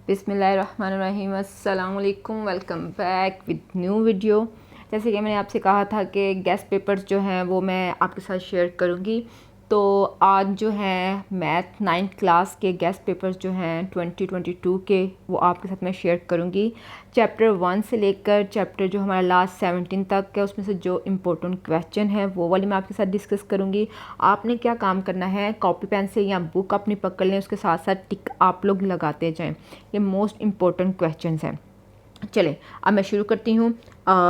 बिस्मिल्लाहिर्रहमानिर्रहीम। अस्सलाम वालेकुम। Welcome back with new video. जैसे कि मैंने आपसे कहा था कि गेस्ट पेपर्स जो हैं वो मैं आपके साथ शेयर करूंगी। तो आज जो है मैथ 9th क्लास के गेस्ट पेपर्स जो हैं 2022 के वो आपके साथ मैं शेयर करूंगी। चैप्टर 1 से लेकर चैप्टर जो हमारा लास्ट 17 तक है उसमें से जो इम्पोर्टेंट क्वेश्चन है वो वाली मैं आपके साथ डिस्कस करूंगी। आपने क्या काम करना है, कॉपी पेंसिल या बुक अपनी पकड़ लें, उसके साथ साथ टिक आप लोग लगाते जाएं। ये मोस्ट इम्पोर्टेंट क्वेश्चंस हैं। चलें अब मैं शुरू करती हूँ।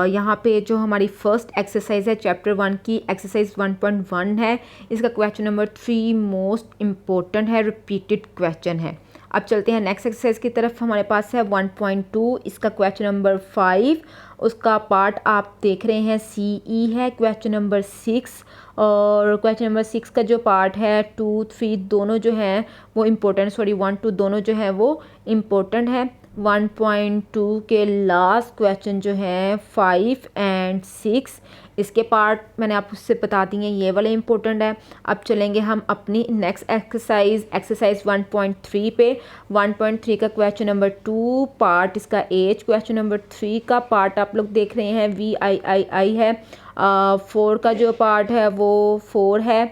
यहाँ पे जो हमारी फर्स्ट एक्सरसाइज है चैप्टर 1 की एक्सरसाइज 1.1 है। इसका क्वेश्चन नंबर 3 मोस्ट इम्पोर्टेंट है, रिपीटेड क्वेश्चन है। अब चलते हैं नेक्स्ट एक्सरसाइज की तरफ। हमारे पास है 1.2, इसका क्वेश्चन नंबर 5। उसका पार्ट आप देख रहे हैं CE है। क्वेश्चन नंबर 6 और क्वेश्चन नंबर 6 का जो पार्ट है 2, 3 दोनों जो हैं वो इम्पोर्टेंट, 1, 2 दोनों जो हैं वो इम्पोर्टेंट है। 1.2 के लास्ट क्वेश्चन जो हैं 5 एंड 6 इसके पार्ट मैंने आपसे बता दिए, ये वाले इम्पोर्टेंट है। अब चलेंगे हम अपनी नेक्स्ट एक्सरसाइज 1.3 पे। 1.3 का क्वेश्चन नंबर 2 पार्ट इसका एज, क्वेश्चन नंबर 3 का पार्ट आप लोग देख रहे हैं VIII है। 4 का जो पार्ट है वो 4 है।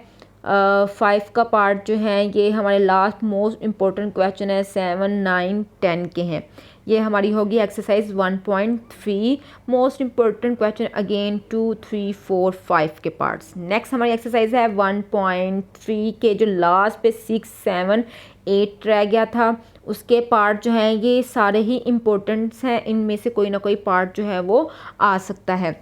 5 का पार्ट जो है ये हमारे लास्ट मोस्ट इम्पोर्टेंट क्वेश्चन है, 7, 9, 10 के हैं। ये हमारी होगी exercise 1.3 most important question again 2, 3, 4, 5 के पार्ट्स। नेक्स्ट हमारी एक्सरसाइज है 1.3 के जो लास्ट पे 6, 7, 8 रह गया था उसके पार्ट जो हैं ये सारे ही इम्पोर्टेंट्स हैं। इनमें से कोई ना कोई पार्ट जो है वो आ सकता है।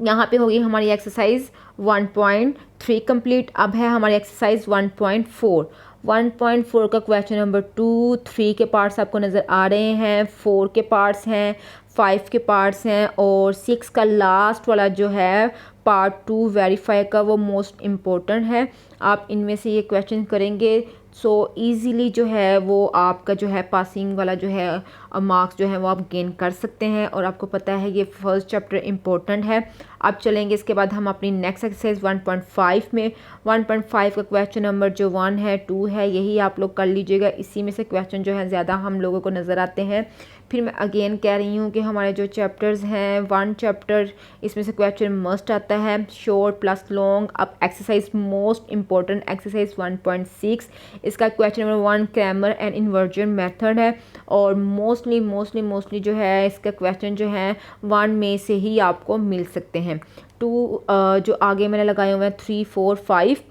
यहाँ पे होगी हमारी एक्सरसाइज 1.3 कंप्लीट। अब है हमारी एक्सरसाइज 1.4। 1.4 का क्वेश्चन नंबर 2, 3 के पार्ट्स आपको नज़र आ रहे हैं, 4 के पार्ट्स हैं, 5 के पार्ट्स हैं और 6 का लास्ट वाला जो है पार्ट 2 वेरीफाई का वो मोस्ट इम्पोर्टेंट है। आप इनमें से ये क्वेश्चन करेंगे सो ईज़िली जो है वो आपका जो है पासिंग वाला जो है मार्क्स जो है वो आप गेन कर सकते हैं। और आपको पता है ये फर्स्ट चैप्टर इम्पोर्टेंट है। अब चलेंगे इसके बाद हम अपनी नेक्स्ट एक्सरसाइज 1.5 में। 1.5 का क्वेश्चन नंबर जो 1 है, 2 है, यही आप लोग कर लीजिएगा। इसी में से क्वेश्चन जो है ज़्यादा हम लोगों को नज़र आते हैं। फिर मैं अगेन कह रही हूँ कि हमारे जो चैप्टर्स हैं 1 चैप्टर इसमें से क्वेश्चन मस्ट आता है, शॉर्ट प्लस लॉन्ग। अब एक्सरसाइज मोस्ट इम्पोर्टेंट एक्सरसाइज 1.6 इसका question number 1 grammar and inversion method है और मोस्टली जो है इसका क्वेश्चन जो है 1 में से ही आपको मिल सकते हैं। 2 जो आगे मैंने लगाए हुए हैं 3, 4, 5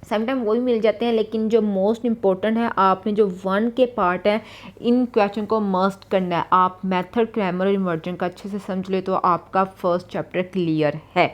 समटाइम वो भी मिल जाते हैं, लेकिन जो मोस्ट इम्पोर्टेंट है आपने जो 1 के पार्ट है इन क्वेश्चन को मस्ट करना है। आप मेथड ग्रामर और इन्वर्जन का अच्छे से समझ ले तो आपका फर्स्ट चैप्टर क्लियर है।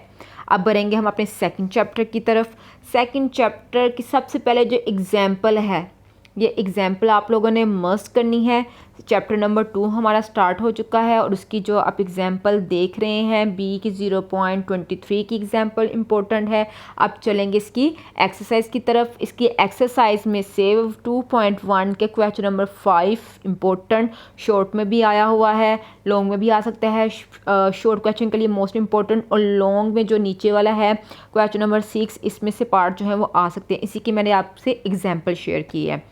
अब बढ़ेंगे हम अपने सेकंड चैप्टर की तरफ। सेकंड चैप्टर की सबसे पहले जो एग्जाम्पल है ये एग्जाम्पल आप लोगों ने मस्ट करनी है। चैप्टर नंबर 2 हमारा स्टार्ट हो चुका है और उसकी जो आप एग्जाम्पल देख रहे हैं बी की 0.23 की एग्जाम्पल इम्पोर्टेंट है। अब चलेंगे इसकी एक्सरसाइज की तरफ। इसकी एक्सरसाइज में से 2.1 के क्वेश्चन नंबर 5 इम्पोर्टेंट, शॉर्ट में भी आया हुआ है, लॉन्ग में भी आ सकता है। शॉर्ट क्वेश्चन के लिए मोस्ट इम्पोर्टेंट और लॉन्ग में जो नीचे वाला है क्वेश्चन नंबर 6 इसमें से पार्ट जो है वो आ सकते हैं। इसी की मैंने आपसे एग्जाम्पल शेयर की है।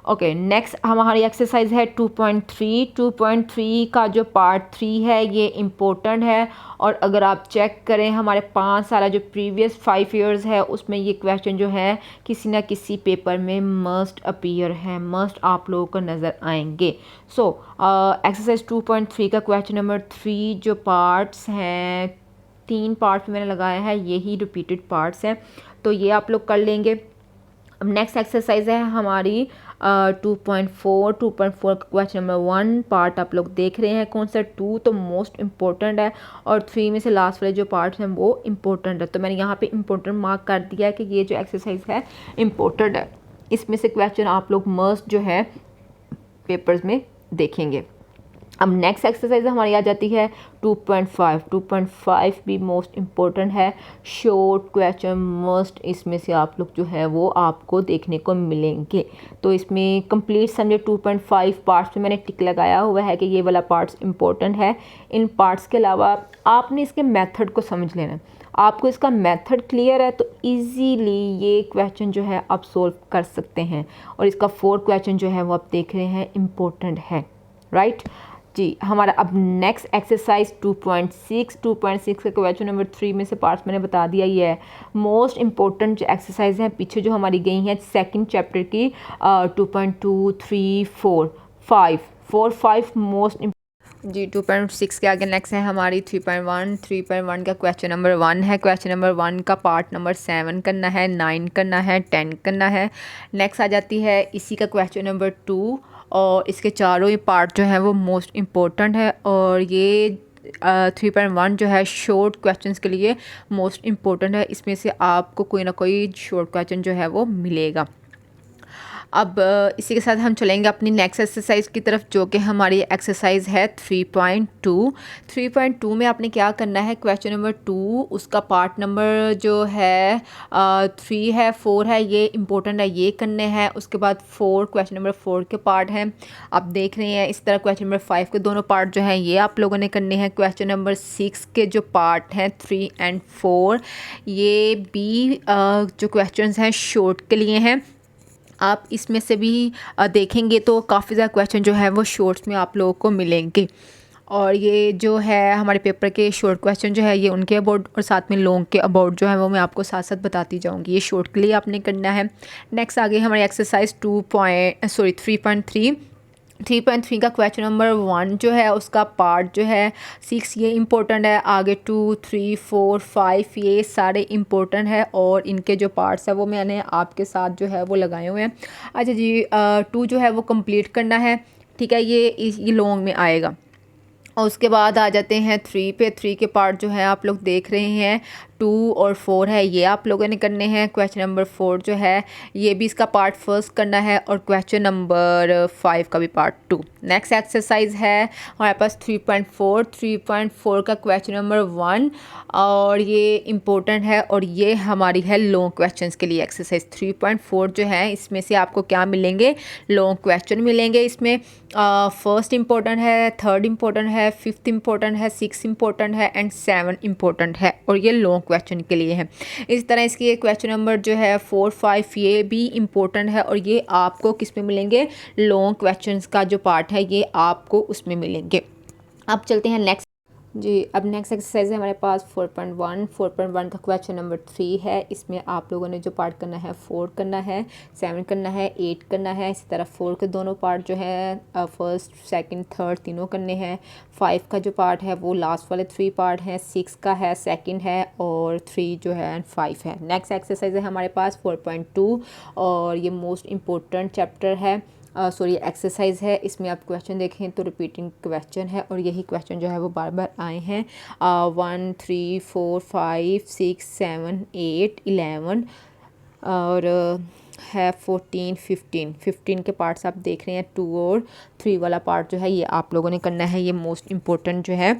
ओके नेक्स्ट हमारी एक्सरसाइज है 2.3। 2.3 का जो पार्ट 3 है ये इम्पोर्टेंट है और अगर आप चेक करें हमारे 5 साल जो प्रीवियस 5 ईयर्स है उसमें ये क्वेश्चन जो है किसी ना किसी पेपर में मस्ट अपीयर है, मस्ट आप लोगों को नज़र आएंगे। सो एक्सरसाइज 2.3 का क्वेश्चन नंबर 3 जो पार्ट्स हैं 3 पार्ट्स मैंने लगाया है, यही रिपीटेड पार्ट्स हैं तो ये आप लोग कर लेंगे। अब नेक्स्ट एक्सरसाइज है हमारी 2.4। 2.4 का क्वेश्चन नंबर 1 पार्ट आप लोग देख रहे हैं कौन सा, 2 तो मोस्ट इम्पोर्टेंट है और 3 में से लास्ट वाले जो पार्ट्स हैं वो इम्पोर्टेंट है। तो मैंने यहाँ पे इम्पोर्टेंट मार्क कर दिया है कि ये जो एक्सरसाइज है इम्पोर्टेंट है। इसमें से क्वेश्चन आप लोग मस्ट जो है पेपर्स में देखेंगे। अब नेक्स्ट एक्सरसाइज हमारी आ जाती है 2.5। 2.5 भी मोस्ट इम्पोर्टेंट है, शॉर्ट क्वेश्चन मस्ट इसमें से आप लोग जो है वो आपको देखने को मिलेंगे। तो इसमें कंप्लीट समझे 2.5 पार्ट्स में मैंने टिक लगाया हुआ है कि ये वाला पार्ट्स इम्पोर्टेंट है। इन पार्ट्स के अलावा आपने इसके मेथड को समझ लेना है। आपको इसका मेथड क्लियर है तो इजीली ये क्वेश्चन जो है आप सोल्व कर सकते हैं। और इसका 4 क्वेश्चन जो है वो आप देख रहे हैं इम्पोर्टेंट है, राइट जी। हमारा अब नेक्स्ट एक्सरसाइज 2.6। 2.6 का क्वेश्चन नंबर 3 में से पार्ट्स मैंने बता दिया। ये है मोस्ट इम्पोर्टेंट जो एक्सरसाइज है पीछे जो हमारी गई हैं सेकंड चैप्टर की 2.2, 3, 4, 5 मोस्ट जी। 2.6 के आगे नेक्स्ट है हमारी 3.1। 3.1 का क्वेश्चन नंबर 1 है। क्वेश्चन नंबर 1 का पार्ट नंबर 7 करना है, 9 करना है, 10 करना है। नेक्स्ट आ जाती है इसी का क्वेश्चन नंबर 2 और इसके चारों ही पार्ट जो है वो मोस्ट इम्पोर्टेंट है। और ये 3.1 जो है शॉर्ट क्वेश्चंस के लिए मोस्ट इम्पोर्टेंट है। इसमें से आपको कोई ना कोई शॉर्ट क्वेश्चन जो है वो मिलेगा। अब इसी के साथ हम चलेंगे अपनी नेक्स्ट एक्सरसाइज की तरफ जो कि हमारी एक्सरसाइज है 3.2। 3.2 में आपने क्या करना है, क्वेश्चन नंबर 2 उसका पार्ट नंबर जो है 3 है, 4 है, ये इम्पोर्टेंट है, ये करने हैं। उसके बाद 4 क्वेश्चन नंबर 4 के पार्ट हैं आप देख रहे हैं। इस तरह क्वेश्चन नंबर 5 के दोनों पार्ट जो हैं ये आप लोगों ने करने हैं। क्वेश्चन नंबर 6 के जो पार्ट हैं 3 और 4 ये भी जो क्वेश्चंस हैं शॉर्ट के लिए हैं। आप इसमें से भी देखेंगे तो काफ़ी ज़्यादा क्वेश्चन जो है वो शॉर्ट्स में आप लोगों को मिलेंगे। और ये जो है हमारे पेपर के शॉर्ट क्वेश्चन जो है ये उनके अबाउट और साथ में लॉन्ग के अबाउट जो है वो मैं आपको साथ साथ बताती जाऊंगी। ये शॉर्ट के लिए आपने करना है। नेक्स्ट आगे हमारी एक्सरसाइज 3.3। 3.3 का क्वेश्चन नंबर 1 जो है उसका पार्ट जो है 6 ये इम्पोर्टेंट है। आगे 2, 3, 4, 5 ये सारे इम्पोर्टेंट है और इनके जो पार्ट्स है वो मैंने आपके साथ जो है वो लगाए हुए हैं। अच्छा जी 2 जो है वो कंप्लीट करना है, ठीक है, ये लॉन्ग में आएगा। और उसके बाद आ जाते हैं 3 पे। 3 के पार्ट जो है आप लोग देख रहे हैं 2 और 4 है, ये आप लोगों ने करने हैं। क्वेश्चन नंबर 4 जो है ये भी इसका पार्ट फर्स्ट करना है और क्वेश्चन नंबर 5 का भी पार्ट 2। नेक्स्ट एक्सरसाइज है हमारे पास 3.4। 3.4 का क्वेश्चन नंबर 1 और ये इम्पोर्टेंट है और ये हमारी है लॉन्ग क्वेश्चंस के लिए एक्सरसाइज 3.4 जो है इसमें से आपको क्या मिलेंगे, लॉन्ग क्वेश्चन मिलेंगे। इसमें फर्स्ट इम्पोर्टेंट है, थर्ड इम्पोर्टेंट है, फिफ्थ इम्पोर्टेंट है, 6 इम्पोर्टेंट है एंड 7 इम्पोर्टेंट है और ये लॉन्ग क्वेश्चन के लिए है। इस तरह इसकी क्वेश्चन नंबर जो है 4, 5 ये भी इम्पोर्टेंट है और ये आपको किस में मिलेंगे, लॉन्ग क्वेश्चंस का जो पार्ट है ये आपको उसमें मिलेंगे। अब चलते हैं नेक्स्ट जी। अब नेक्स्ट एक्सरसाइज है हमारे पास 4.1। 4.1 का क्वेश्चन नंबर 3 है। इसमें आप लोगों ने जो पार्ट करना है 4 करना है, 7 करना है, 8 करना है। इसी तरह 4 के दोनों पार्ट जो है फर्स्ट, सेकंड, थर्ड तीनों करने हैं। 5 का जो पार्ट है वो लास्ट वाले 3 पार्ट हैं। 6 का है, सेकंड है और 3 जो है एंड 5 है। नेक्स्ट एक्सरसाइज है हमारे पास 4.2 और ये मोस्ट इम्पोर्टेंट चैप्टर है एक्सरसाइज है। इसमें आप क्वेश्चन देखें तो रिपीटिंग क्वेश्चन है और यही क्वेश्चन जो है वो बार बार आए हैं। 1, 3, 4, 5, 6, 7, 8, 11 और है 14, 15 के पार्ट्स आप देख रहे हैं। 2 और 3 वाला पार्ट जो है ये आप लोगों ने करना है। ये मोस्ट इम्पोर्टेंट जो है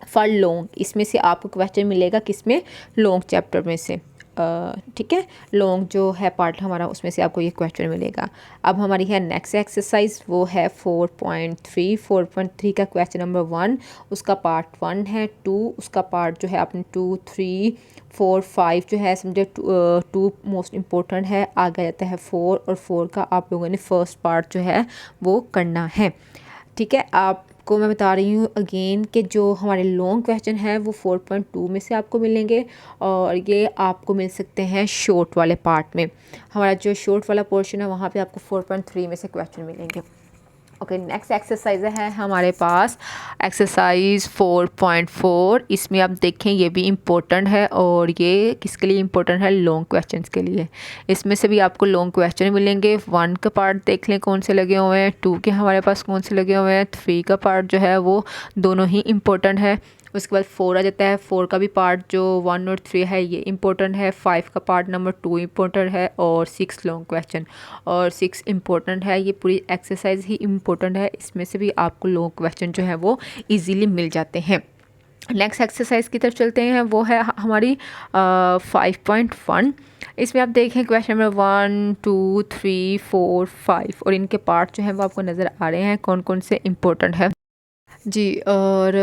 फॉर लॉन्ग, इसमें से आपको क्वेश्चन मिलेगा किसमें, लॉन्ग चैप्टर में से, ठीक है, लॉन्ग जो है पार्ट हमारा उसमें से आपको ये क्वेश्चन मिलेगा। अब हमारी है नेक्स्ट एक्सरसाइज वो है 4.3। 4.3 का क्वेश्चन नंबर 1 उसका पार्ट 1 है। 2 उसका पार्ट जो है आपने 2, 3, 4, 5 जो है समझे 2 मोस्ट इम्पोर्टेंट है। आगे जाता है 4 और 4 का आप लोगों ने फर्स्ट पार्ट जो है वो करना है, ठीक है। आपको मैं बता रही हूँ अगेन कि जो हमारे लॉन्ग क्वेश्चन है वो 4.2 में से आपको मिलेंगे और ये आपको मिल सकते हैं शॉर्ट वाले पार्ट में। हमारा जो शॉर्ट वाला पोर्शन है वहाँ पे आपको 4.3 में से क्वेश्चन मिलेंगे। ओके, नेक्स्ट एक्सरसाइज है हमारे पास एक्सरसाइज 4.4। इसमें आप देखें ये भी इम्पोर्टेंट है और ये किसके लिए इम्पोर्टेंट है, लॉन्ग क्वेश्चंस के लिए। इसमें से भी आपको लॉन्ग क्वेश्चन मिलेंगे। 1 का पार्ट देख लें कौन से लगे हुए हैं, 2 के हमारे पास कौन से लगे हुए हैं, 3 का पार्ट जो है वो दोनों ही इम्पोर्टेंट है उसके बाद 4 आ जाता है। 4 का भी पार्ट जो 1 और 3 है ये इंपॉर्टेंट है। 5 का पार्ट नंबर 2 इंपॉर्टेंट है और 6 लॉन्ग क्वेश्चन और 6 इंपॉर्टेंट है। ये पूरी एक्सरसाइज ही इंपॉर्टेंट है, इसमें से भी आपको लॉन्ग क्वेश्चन जो है वो ईजीली मिल जाते हैं। नेक्स्ट एक्सरसाइज की तरफ चलते हैं, वो है हमारी 5.1। इसमें आप देखें क्वेश्चन नंबर 1 2 3 4 5 और इनके पार्ट जो हैं वो आपको नज़र आ रहे हैं कौन कौन से इम्पोर्टेंट है जी। और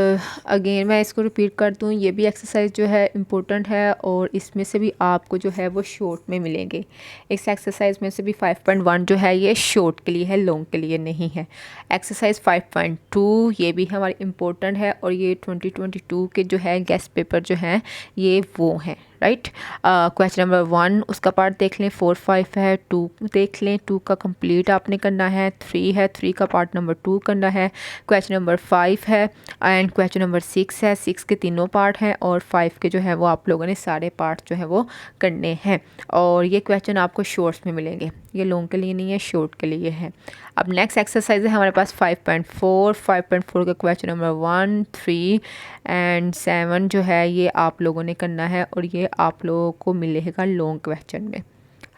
अगेन मैं इसको रिपीट कर दूँ, ये भी एक्सरसाइज जो है इम्पोर्टेंट है और इसमें से भी आपको जो है वो शॉर्ट में मिलेंगे। इस एक्सरसाइज में से भी 5.1 जो है ये शॉर्ट के लिए है, लॉन्ग के लिए नहीं है। एक्सरसाइज 5.2 ये भी हमारी इम्पोर्टेंट है और ये 2022 के जो है गेस्ट पेपर जो हैं ये वो हैं, राइट। क्वेश्चन नंबर 1 उसका पार्ट देख लें, 4 5 है, 2 देख लें, 2 का कंप्लीट आपने करना है, 3 है, 3 का पार्ट नंबर 2 करना है, क्वेश्चन नंबर 5 है एंड क्वेश्चन नंबर 6 है। 6 के तीनों पार्ट हैं और 5 के जो है वो आप लोगों ने सारे पार्ट जो है वो करने हैं और ये क्वेश्चन आपको शॉर्ट्स में मिलेंगे, ये लॉन्ग के लिए नहीं है, शॉर्ट के लिए है। अब नेक्स्ट एक्सरसाइज है हमारे पास 5.4। 5.4 का क्वेश्चन नंबर 1 3 एंड 7 जो है ये आप लोगों ने करना है और ये आप लोगों को मिलेगा लॉन्ग क्वेश्चन में,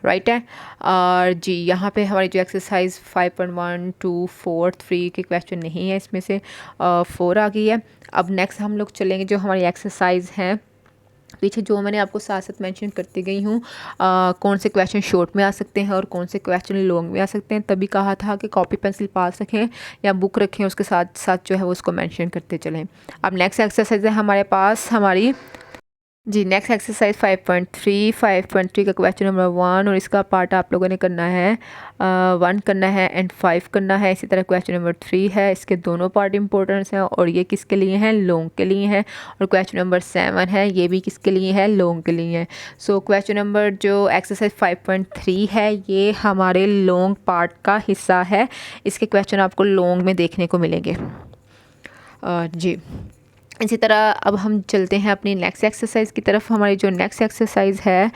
राइट है। और जी यहाँ पे हमारी जो एक्सरसाइज 5.1 2 4 3 के क्वेश्चन नहीं है, इसमें से 4 आ गई है। अब नेक्स्ट हम लोग चलेंगे जो हमारी एक्सरसाइज हैं पीछे जो मैंने आपको साथ साथ मेंशन करती गई हूँ कौन से क्वेश्चन शॉर्ट में आ सकते हैं और कौन से क्वेश्चन लॉन्ग में आ सकते हैं। तभी कहा था कि कॉपी पेंसिल पास रखें या बुक रखें, उसके साथ साथ जो है वो उसको मेंशन करते चलें। अब नेक्स्ट एक्सरसाइज है हमारे पास हमारी जी नेक्स्ट एक्सरसाइज 5.3। 5.3 का क्वेश्चन नंबर 1 और इसका पार्ट आप लोगों ने करना है 1 करना है एंड 5 करना है। इसी तरह क्वेश्चन नंबर 3 है, इसके दोनों पार्ट इंपॉर्टेंट हैं और ये किसके लिए हैं, लॉन्ग के लिए हैं। और क्वेश्चन नंबर 7 है, ये भी किसके लिए है, लॉन्ग के लिए है। सो क्वेश्चन नंबर जो एक्सरसाइज 5.3 है ये हमारे लॉन्ग पार्ट का हिस्सा है, इसके क्वेश्चन आपको लॉन्ग में देखने को मिलेंगे जी। इसी तरह अब हम चलते हैं अपनी नेक्स्ट एक्सरसाइज की तरफ। हमारी जो नेक्स्ट एक्सरसाइज है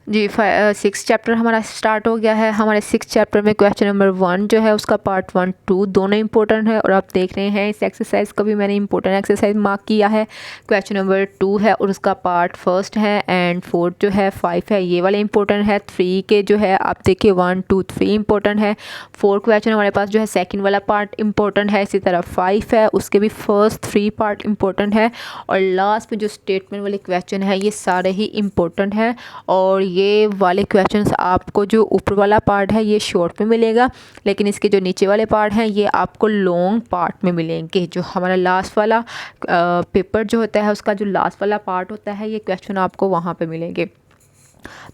जी 6 चैप्टर हमारा स्टार्ट हो गया है। हमारे 6 चैप्टर में क्वेश्चन नंबर 1 जो है उसका पार्ट 1 2 दोनों इंपॉर्टेंट है और आप देख रहे हैं इस एक्सरसाइज को भी मैंने इंपॉर्टेंट एक्सरसाइज मार्क किया है। क्वेश्चन नंबर 2 है और उसका पार्ट फर्स्ट है एंड 4 जो है 5 है ये वाले इंपॉर्टेंट है। 3 के जो है आप देखिए 1 2 3 इंपॉर्टेंट है। 4 क्वेश्चन हमारे पास जो है सेकेंड वाला पार्ट इंपॉर्टेंट है। इसी तरह 5 है उसके भी फर्स्ट 3 पार्ट इंपॉर्टेंट है और लास्ट में जो स्टेटमेंट वाले क्वेश्चन है ये सारे ही इंपॉर्टेंट है और ये वाले क्वेश्चंस आपको जो ऊपर वाला पार्ट है ये शॉर्ट में मिलेगा, लेकिन इसके जो नीचे वाले पार्ट हैं ये आपको लॉन्ग पार्ट में मिलेंगे। जो हमारा लास्ट वाला पेपर जो होता है उसका जो लास्ट वाला पार्ट होता है ये क्वेश्चन आपको वहाँ पे मिलेंगे।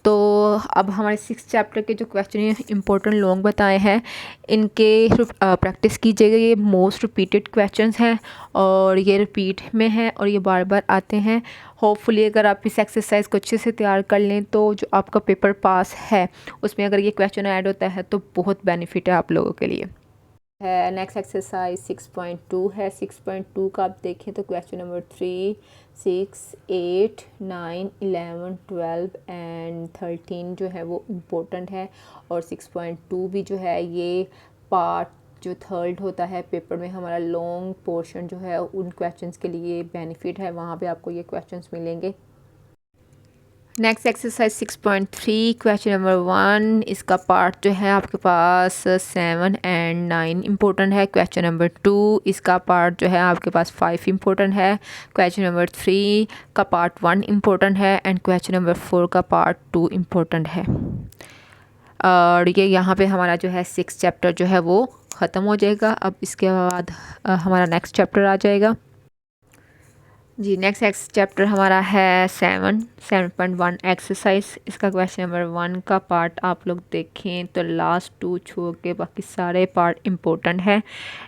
तो अब हमारे 6 चैप्टर के जो क्वेश्चन इंपॉर्टेंट लॉन्ग बताए हैं इनके प्रैक्टिस कीजिएगा। ये मोस्ट रिपीटेड क्वेश्चंस हैं और ये रिपीट में हैं और ये बार बार आते हैं। होपफुली अगर आप इस एक्सरसाइज को अच्छे से तैयार कर लें तो जो आपका पेपर पास है उसमें अगर ये क्वेश्चन ऐड होता है तो बहुत बेनिफिट है आप लोगों के लिए है। नेक्स्ट एक्सरसाइज 6.2 है। 6.2 का आप देखें तो क्वेश्चन नंबर 3 6 8 9 11 12 एंड 13 जो है वो इम्पोर्टेंट है और 6.2 भी जो है ये पार्ट जो थर्ड होता है पेपर में हमारा लॉन्ग पोर्शन जो है उन क्वेश्चंस के लिए बेनिफिट है, वहाँ पे आपको ये क्वेश्चंस मिलेंगे। नेक्स्ट एक्सरसाइज 6.3 क्वेश्चन नंबर 1 इसका पार्ट जो है आपके पास 7 एंड 9 इम्पोर्टेंट है। क्वेश्चन नंबर 2 इसका पार्ट जो है आपके पास 5 इम्पोर्टेंट है। क्वेश्चन नंबर 3 का पार्ट 1 इम्पोर्टेंट है एंड क्वेश्चन नंबर 4 का पार्ट 2 इम्पोर्टेंट है। और ये यहाँ पे हमारा जो है 6 चैप्टर जो है वो ख़त्म हो जाएगा। अब इसके बाद हमारा नेक्स्ट चैप्टर आ जाएगा जी। नेक्स्ट चैप्टर हमारा है 7.1 एक्सरसाइज। इसका क्वेश्चन नंबर 1 का पार्ट आप लोग देखें तो लास्ट 2 छोड़ के बाकी सारे पार्ट इम्पोर्टेंट है।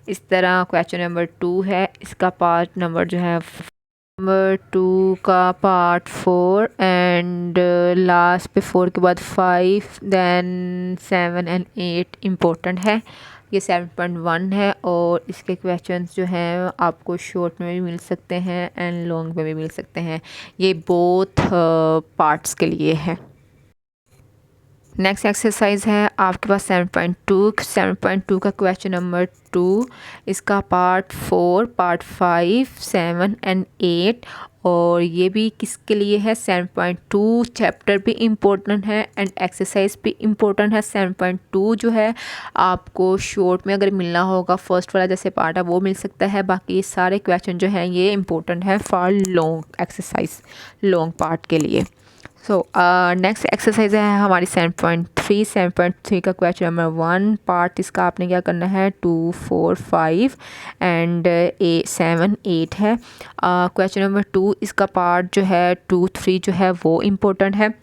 इस तरह क्वेश्चन नंबर 2 है, इसका पार्ट नंबर जो है नंबर 2 का पार्ट 4 एंड लास्ट पे 4 के बाद 5 देन 7 एंड 8 इम्पोर्टेंट है। ये 7.1 है और इसके क्वेश्चंस जो हैं आपको शॉर्ट में भी मिल सकते हैं एंड लॉन्ग में भी मिल सकते हैं। ये बोथ पार्ट्स के लिए है। नेक्स्ट एक्सरसाइज है आपके पास 7.2 का क्वेश्चन नंबर 2, इसका पार्ट 4, पार्ट 5, 7 एंड 8, और ये भी किसके लिए है? 7.2 चैप्टर भी इम्पोर्टेंट है एंड एक्सरसाइज भी इम्पोर्टेंट है। 7.2 जो है आपको शॉर्ट में अगर मिलना होगा, फर्स्ट वाला जैसे पार्ट है वो मिल सकता है, बाकी सारे क्वेश्चन जो हैं ये इम्पोर्टेंट है for long exercise, long part के लिए। सो नेक्स्ट एक्सरसाइज है हमारी 7.3 का क्वेश्चन नंबर 1 पार्ट, इसका आपने क्या करना है 2, 4, 5 एंड 7, 8 है। क्वेश्चन नंबर 2 इसका पार्ट जो है 2, 3 जो है वो इम्पोर्टेंट है।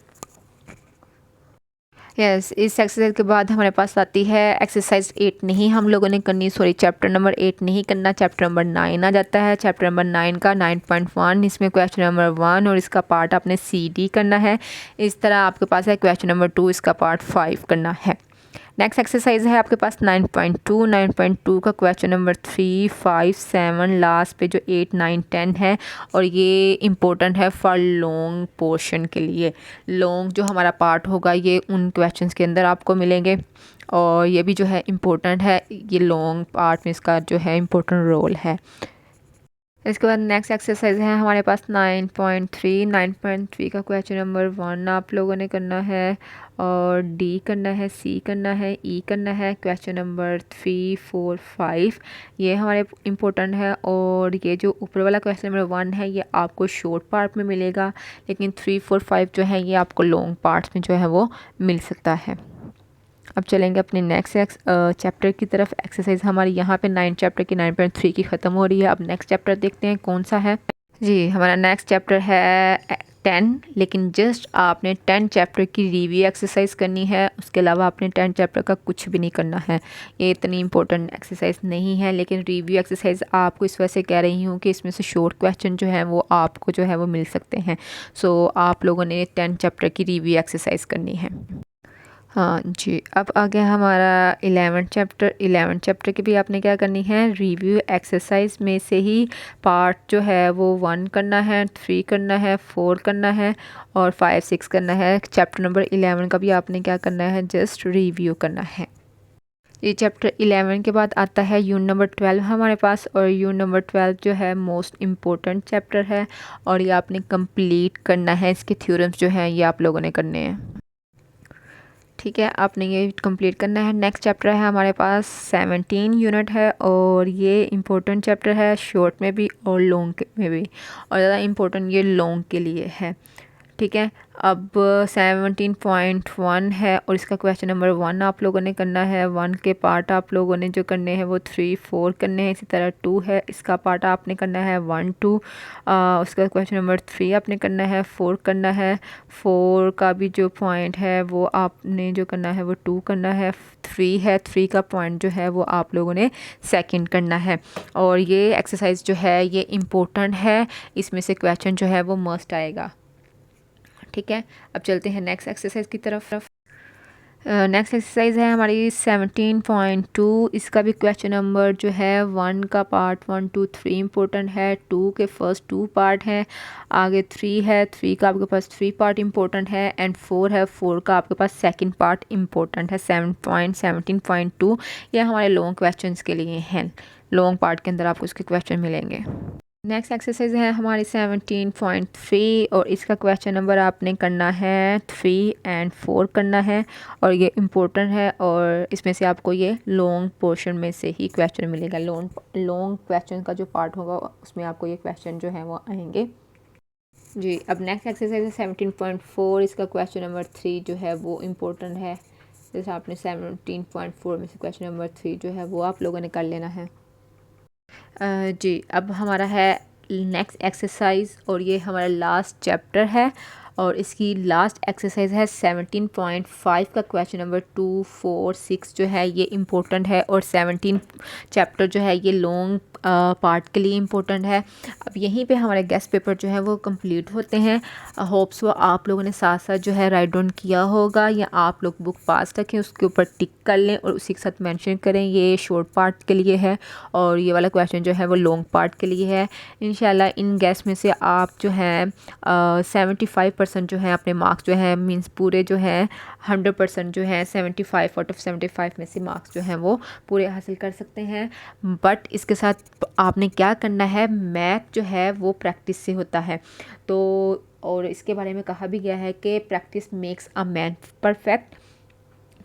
इस एक्सरसाइज के बाद हमारे पास आती है एक्सरसाइज 8 नहीं हम लोगों ने करनी, सॉरी चैप्टर नंबर 8 नहीं करना, चैप्टर नंबर 9 आ जाता है। चैप्टर नंबर 9 का 9.1, इसमें क्वेश्चन नंबर 1 और इसका पार्ट आपने CD करना है। इस तरह आपके पास है क्वेश्चन नंबर 2, इसका पार्ट 5 करना है। नेक्स्ट एक्सरसाइज है आपके पास 9.2 का क्वेश्चन नंबर 3, 5, 7, लास्ट पे जो 8, 9, 10 है, और ये इम्पोर्टेंट है फॉर लॉन्ग पोर्शन के लिए। लॉन्ग जो हमारा पार्ट होगा ये उन क्वेश्चंस के अंदर आपको मिलेंगे, और ये भी जो है इम्पोर्टेंट है, ये लॉन्ग पार्ट में इसका जो है इम्पोर्टेंट रोल है। इसके बाद नेक्स्ट एक्सरसाइज है हमारे पास 9.3 का क्वेश्चन नंबर 1 आप लोगों ने करना है, और D करना है, C करना है, E करना है। क्वेश्चन नंबर 3, 4, 5 ये हमारे इम्पोर्टेंट है, और ये जो ऊपर वाला क्वेश्चन नंबर 1 है ये आपको शॉर्ट पार्ट में मिलेगा, लेकिन 3, 4, 5 जो है ये आपको लॉन्ग पार्ट्स में जो है वो मिल सकता है। अब चलेंगे अपने नेक्स्ट चैप्टर की तरफ। एक्सरसाइज हमारी यहाँ पे 9 चैप्टर की 9.3 की ख़त्म हो रही है। अब नेक्स्ट चैप्टर देखते हैं कौन सा है जी। हमारा नेक्स्ट चैप्टर है 10, लेकिन जस्ट आपने 10 चैप्टर की रिव्यू एक्सरसाइज करनी है, उसके अलावा आपने 10 चैप्टर का कुछ भी नहीं करना है। ये इतनी इंपॉर्टेंट एक्सरसाइज नहीं है, लेकिन रिव्यू एक्सरसाइज आपको इस वजह से कह रही हूँ कि इसमें से शॉर्ट क्वेश्चन जो है वो आपको जो है वो मिल सकते हैं। सो आप लोगों ने 10 चैप्टर की रिव्यू एक्सरसाइज करनी है। हाँ जी, अब आ गया हमारा 11 चैप्टर की भी आपने क्या करनी है रिव्यू एक्सरसाइज में से ही पार्ट जो है वो 1 करना है, 3 करना है, 4 करना है और 5, 6 करना है। चैप्टर नंबर 11 का भी आपने क्या करना है जस्ट रिव्यू करना है। ये चैप्टर 11 के बाद आता है यूनिट नंबर 12 हमारे पास, और यूनिट नंबर 12 जो है मोस्ट इम्पोर्टेंट चैप्टर है, और ये आपने कंप्लीट करना है। इसके थ्योरम्स जो हैं ये आप लोगों ने करने हैं, ठीक है, आपने ये कंप्लीट करना है। नेक्स्ट चैप्टर है हमारे पास 17 यूनिट है, और ये इम्पोर्टेंट चैप्टर है शॉर्ट में भी और लॉन्ग में भी, और ज़्यादा इम्पोर्टेंट ये लॉन्ग के लिए है, ठीक है। अब 17.1 है, और इसका क्वेश्चन नंबर 1 आप लोगों ने करना है। 1 के पार्ट आप लोगों ने जो करने हैं वो 3, 4 करने हैं। इसी तरह 2 है, इसका पार्ट आपने करना है 1, 2। उसका क्वेश्चन नंबर 3 आपने करना है, 4 करना है। 4 का भी जो पॉइंट है वो आपने जो करना है वो 2 करना है। 3 है, 3 का पॉइंट जो है वो आप लोगों ने सेकंड करना है। और ये एक्सरसाइज जो है ये इम्पोर्टेंट है, इसमें से क्वेश्चन जो है वो मस्ट आएगा, ठीक है। अब चलते हैं नेक्स्ट एक्सरसाइज की तरफ। नेक्स्ट एक्सरसाइज है हमारी 17.2, इसका भी क्वेश्चन नंबर जो है 1 का पार्ट 1, 2, 3 इम्पोर्टेंट है। 2 के फर्स्ट 2 पार्ट हैं, आगे 3 है, 3 का आपके पास 3 पार्ट इम्पोर्टेंट है, एंड 4 है, 4 का आपके पास सेकंड पार्ट इम्पोर्टेंट है। 17.2 ये हमारे लॉन्ग क्वेश्चंस के लिए हैं, लॉन्ग पार्ट के अंदर आपको इसके क्वेश्चन मिलेंगे। नेक्स्ट एक्सरसाइज है हमारी 17.3, और इसका क्वेश्चन नंबर आपने करना है 3 एंड 4 करना है, और ये इम्पोर्टेंट है, और इसमें से आपको ये लॉन्ग पोर्शन में से ही क्वेश्चन मिलेगा। लॉन्ग क्वेश्चन का जो पार्ट होगा उसमें आपको ये क्वेश्चन जो है वो आएंगे जी। अब नेक्स्ट एक्सरसाइज है 17.4, इसका क्वेश्चन नंबर 3 जो है वो इम्पोर्टेंट है। जैसे आपने 17.4 में से क्वेश्चन नंबर 3 जो है वो आप लोगों ने कर लेना है जी। अब हमारा है नेक्स्ट एक्सरसाइज, और ये हमारा लास्ट चैप्टर है, और इसकी लास्ट एक्सरसाइज है 17.5 का क्वेश्चन नंबर 2, 4, 6 जो है ये इम्पोर्टेंट है, और 17 चैप्टर जो है ये लॉन्ग पार्ट के लिए इम्पोर्टेंट है। अब यहीं पे हमारे गेस्ट पेपर जो है वो कंप्लीट होते हैं। होप्स वो आप लोगों ने साथ साथ जो है राइट डाउन किया होगा, या आप लोग बुक पास रखें, उसके ऊपर टिक कर लें और उसी के साथ मेंशन करें ये शॉर्ट पार्ट के लिए है, और ये वाला क्वेश्चन जो है वो लॉन्ग पार्ट के लिए है। इंशाल्लाह इन गेस्ट में से आप जो है 75% 100% जो है अपने मार्क्स जो है मींस पूरे जो है 100% जो है 75 आउट ऑफ 75 में से मार्क्स जो हैं वो पूरे हासिल कर सकते हैं। बट इसके साथ आपने क्या करना है, मैथ जो है वो प्रैक्टिस से होता है। तो और इसके बारे में कहा भी गया है कि practice makes a man perfect.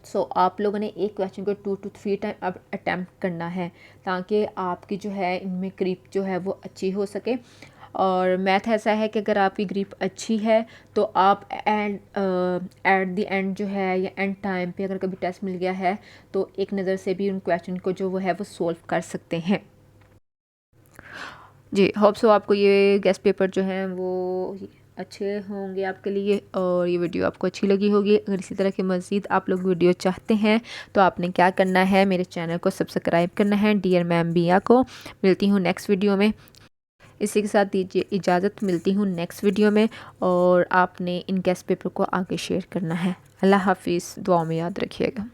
So आप लोगों ने एक क्वेश्चन को 2 to 3 टाइम अब अटैम्प्ट करना है ताकि आपकी जो है इनमें ग्रिप जो है वो अच्छी हो सके। और मैथ ऐसा है कि अगर आपकी ग्रिप अच्छी है तो आप एट द एंड जो है या एंड टाइम पे अगर कभी टेस्ट मिल गया है तो एक नज़र से भी उन क्वेश्चन को जो वो है वो सॉल्व कर सकते हैं। जी होप सो आपको ये गेस्ट पेपर जो हैं वो अच्छे होंगे आपके लिए और ये वीडियो आपको अच्छी लगी होगी। अगर इसी तरह के मज़ीद आप लोग वीडियो चाहते हैं तो आपने क्या करना है, मेरे चैनल को सब्सक्राइब करना है। डियर मैम बिया को मिलती हूँ नेक्स्ट वीडियो में। इसी के साथ दीजिए इजाज़त, मिलती हूँ नेक्स्ट वीडियो में। और आपने इन गेस्ट पेपर को आगे शेयर करना है। अल्लाह हाफिज़, दुआ में याद रखिएगा।